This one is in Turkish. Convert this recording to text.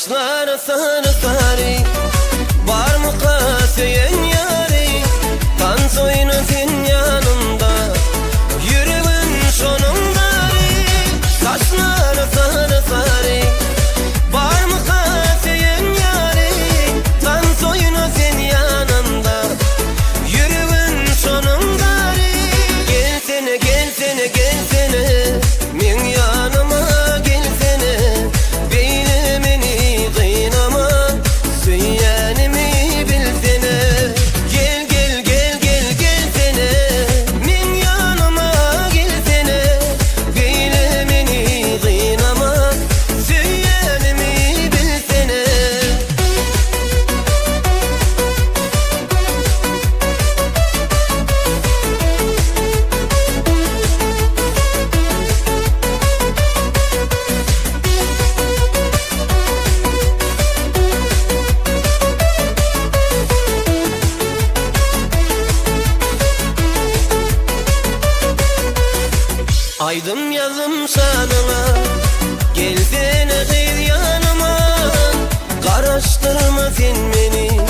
Saçları sarı sarı, var mı kasiyen yari? Dans oynasın yanımda, yürüyün sonundari. Saçları sarı sarı, var mı kasiyen yari? Dans oynasın yanımda, yürüyün sonundari. Gelsene gelsene gelsene, min yanıma gelsene. Beylemeni kıynama, söylenimi bilsene. Gel gel gel gel gelsene, min yanıma gelsene. Beylemeni kıynama, söylenimi bilsene. Aydım yazım sanına, gelsene kız yanıma. Karıştırma sen beni,